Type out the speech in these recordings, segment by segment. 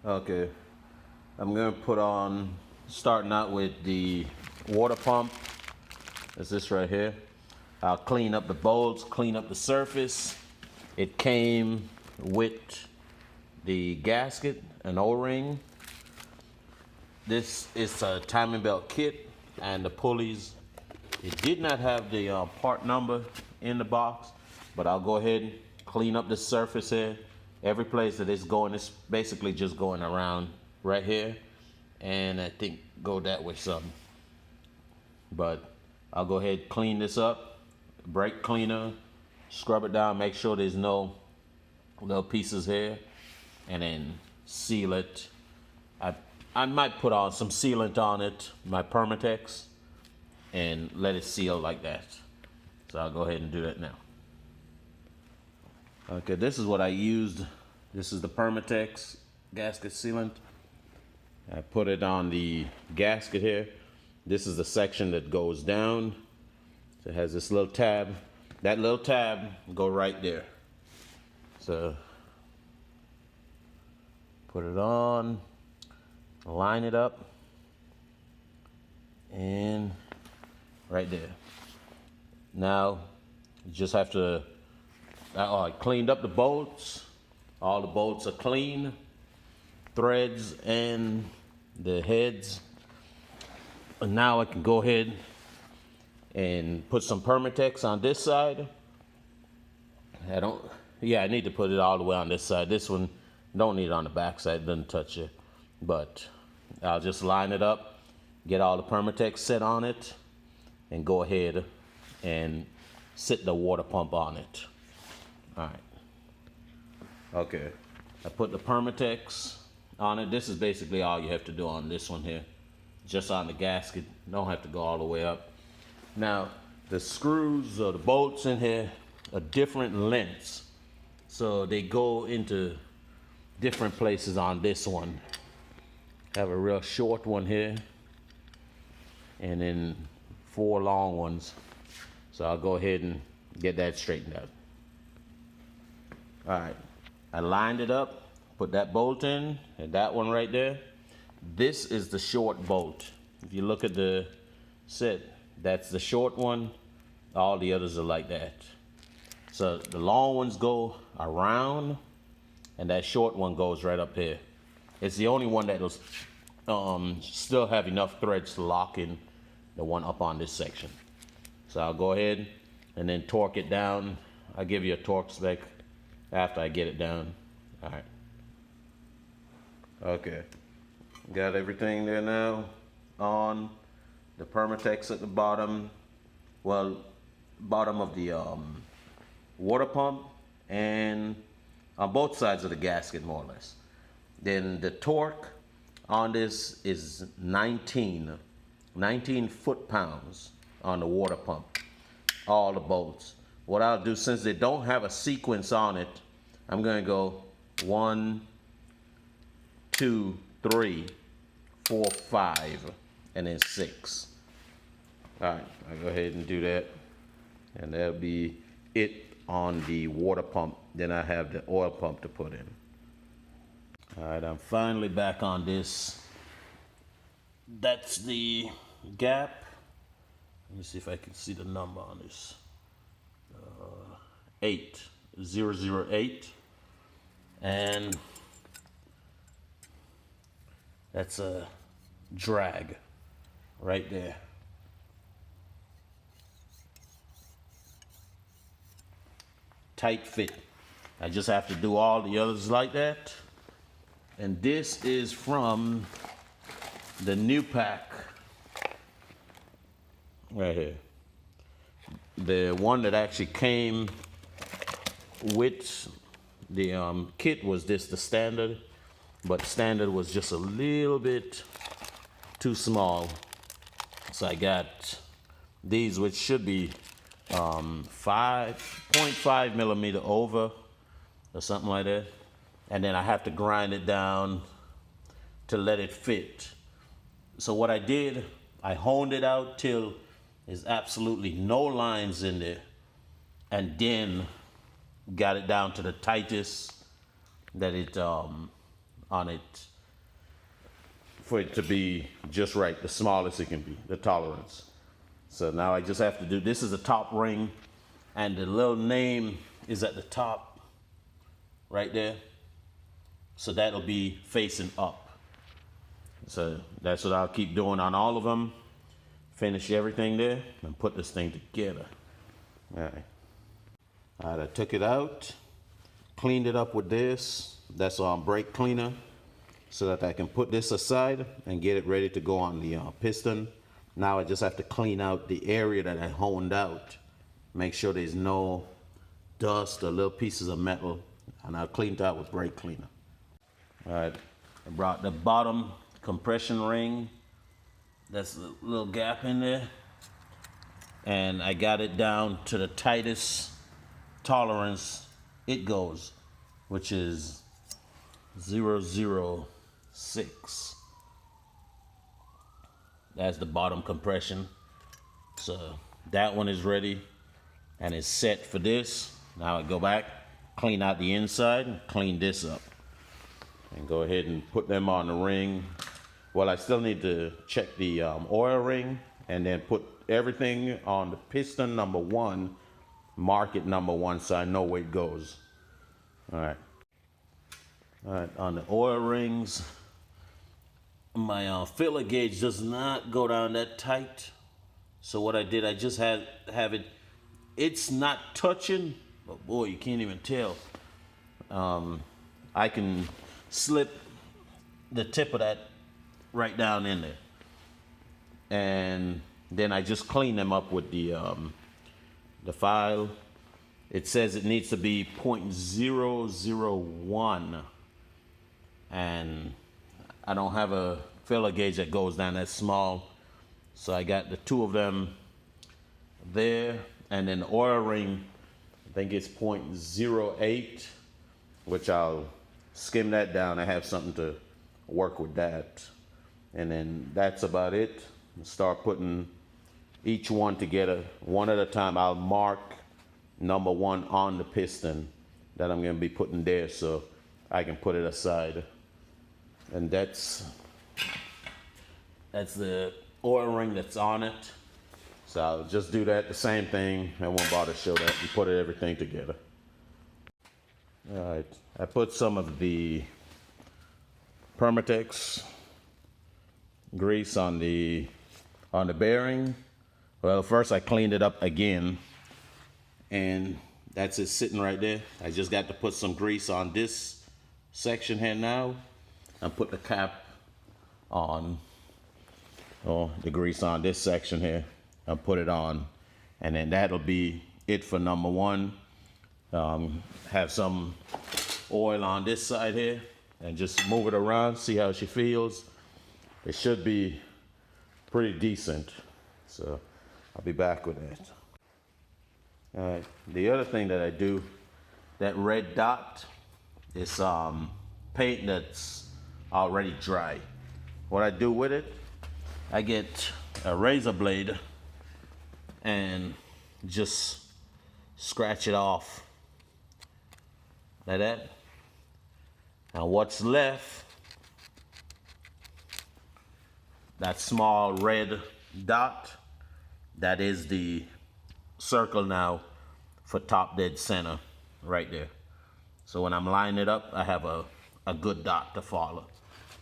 Okay, I'm gonna put on, starting out with the water pump. That's this right here. I'll clean up the bolts, clean up the surface. It came with the gasket, an O-ring. This is a timing belt kit, and the pulleys. It did not have the part number in the box, but I'll go ahead and clean up the surface here. Every place that it's going, it's basically just going around right here, and I think go that way some. But I'll go ahead and clean this up, brake cleaner, scrub it down, make sure there's no little pieces here, and then seal it. I might put on some sealant on it, my Permatex, and let it seal like that. So I'll go ahead and do that now. Okay, this is what I used. This is the Permatex gasket sealant. I put it on the gasket here. This is the section that goes down. So it has this little tab. That little tab go right there. So put it on, line it up, and right there. Now you just have to, I cleaned up the bolts. All the bolts are clean, threads and the heads. And now I can go ahead and put some Permatex on this side. I need to put it all the way on this side. This one, don't need it on the back side, doesn't touch it. But I'll just line it up, get all the Permatex set on it, and go ahead and sit the water pump on it. All right. Okay. I put the Permatex on it. This is basically all you have to do on this one here. Just on the gasket. Don't have to go all the way up. Now, the screws or the bolts in here are different lengths. So they go into different places on this one. I have a real short one here, and then 4 long ones. So I'll go ahead and get that straightened out. All right, I lined it up, put that bolt in, and that one right there. This is the short bolt. If you look at the set, that's the short one. All the others are like that. So the long ones go around, and that short one goes right up here. It's the only one that'll still have enough threads to lock in the one up on this section. So I'll go ahead and then torque it down. I'll give you a torque spec after I get it down. All right. Okay. Got everything there now on. The Permatex at the bottom. Well, bottom of the water pump, and on both sides of the gasket, more or less. Then the torque on this is 19 foot-pounds on the water pump, all the bolts. What I'll do, since they don't have a sequence on it, I'm gonna go 1, 2, 3, 4, 5, and then 6. All right, I'll go ahead and do that. And that'll be it on the water pump. Then I have the oil pump to put in. All right, I'm finally back on this. That's the gap. Let me see if I can see the number on this. 8008. And that's a drag right there. Tight fit. I just have to do all the others like that. And this is from the new pack right here. The one that actually came with the kit was the standard, but standard was just a little bit too small. So I got these, which should be 5.5 millimeter over or something like that. And then I have to grind it down to let it fit. So what I did, I honed it out till there's absolutely no lines in there, and then got it down to the tightest that it on it for it to be just right, the smallest it can be, the tolerance. So now I just have to do, this is the top ring, and the little name is at the top right there. So that'll be facing up. So that's what I'll keep doing on all of them. Finish everything there and put this thing together. All right. All right, I took it out, cleaned it up with this. That's brake cleaner, so that I can put this aside and get it ready to go on the piston. Now I just have to clean out the area that I honed out. Make sure there's no dust or little pieces of metal, and I'll clean it out with brake cleaner. All right, I brought the bottom compression ring. That's a little gap in there. And I got it down to the tightest tolerance it goes, which is 006. That's the bottom compression. So that one is ready and it's set for this. Now I go back, clean out the inside, and clean this up. And go ahead and put them on the ring. Well, I still need to check the oil ring and then put everything on the piston number 1, mark it number 1 so I know where it goes. All right. All right, on the oil rings, my filler gauge does not go down that tight. So what I did, I just have it, it's not touching, but boy, you can't even tell. I can slip the tip of that right down in there. And then I just clean them up with the file. It says it needs to be 0.001. And I don't have a filler gauge that goes down that small. So I got the 2 of them there. And then the oil ring, I think it's 0.08, which I'll skim that down. I have something to work with that. And then that's about it. Start putting each one together one at a time. I'll mark number 1 on the piston that I'm going to be putting there so I can put it aside. And that's the oil ring that's on it. So I'll just do that, the same thing. I won't bother to show that. We put everything together. All right, I put some of the Permatex grease on the bearing. Well, first I cleaned it up again, and that's it sitting right there. I just got to put some grease on this section here now, and put the cap on, or the grease on this section here, and put it on, and then that'll be it for number 1. Have some oil on this side here, and just move it around, see how she feels. It should be pretty decent, so I'll be back with that. All right, the other thing that I do, that red dot is paint that's already dry. What I do with it, I get a razor blade and just scratch it off like that. Now what's left, that small red dot, that is the circle now for top dead center right there. So when I'm lining it up, I have a good dot to follow.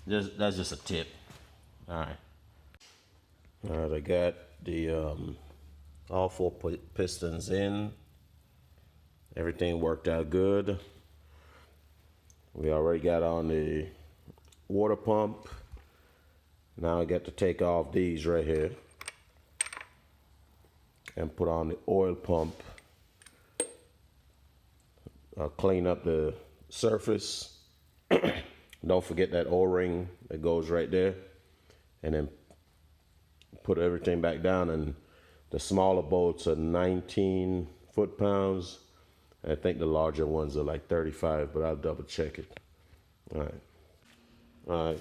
That's just a tip. All right. All right, I got the all 4 pistons in. Everything worked out good. We already got on the water pump. Now I got to take off these right here and put on the oil pump. I'll clean up the surface. Don't forget that O-ring that goes right there, and then put everything back down. And the smaller bolts are 19 foot-pounds. I think the larger ones are like 35, but I'll double check it. All right. All right.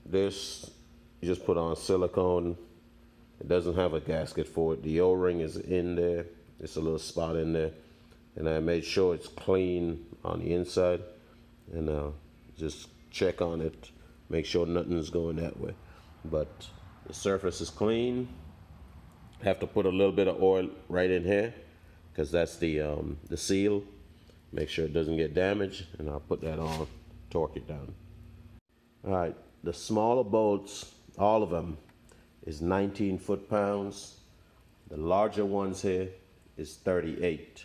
This, you just put on silicone. It doesn't have a gasket for it. The O-ring is in there. It's a little spot in there. And I made sure it's clean on the inside. And just check on it, make sure nothing's going that way. But the surface is clean. Have to put a little bit of oil right in here because that's the seal. Make sure it doesn't get damaged, and I'll put that on, torque it down. All right, the smaller bolts, all of them, is 19 foot-pounds. The larger ones here is 38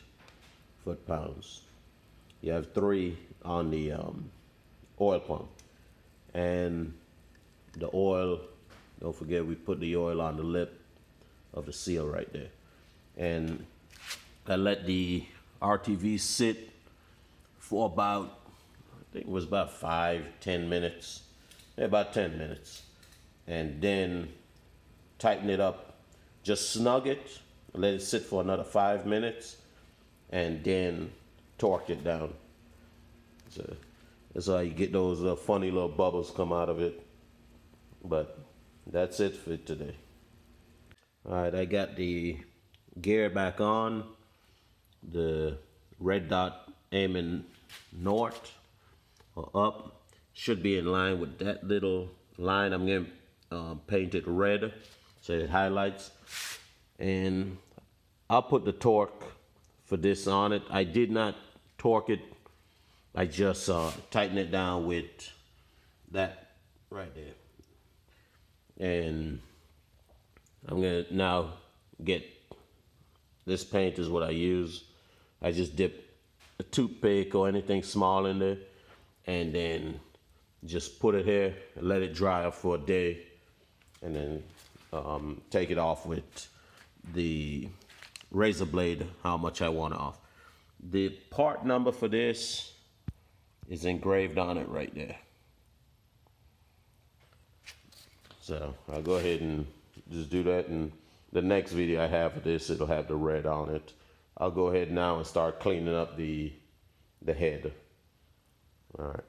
foot-pounds. You have 3 on the oil pump. And the oil, don't forget we put the oil on the lip of the seal right there. And I let the RTV sit for about, I think it was about 5-10 minutes. Yeah, about 10 minutes. And then tighten it up. Just snug it, let it sit for another 5 minutes, and then torque it down. So that's how you get those funny little bubbles come out of it. But that's it for today. All right, I got the gear back on. The red dot aiming north or up. Should be in line with that little line. I'm going to paint it red so it highlights. And I'll put the torque for this on it. I did not torque it. I just tightened it down with that right there. And I'm going to now get, this paint is what I use. I just dip a toothpick or anything small in there and then just put it here and let it dry up for a day, and then take it off with the razor blade how much I want off. The part number for this is engraved on it right there. So I'll go ahead and just do that, and the next video I have of this, it'll have the red on it. I'll go ahead now and start cleaning up the head. All right.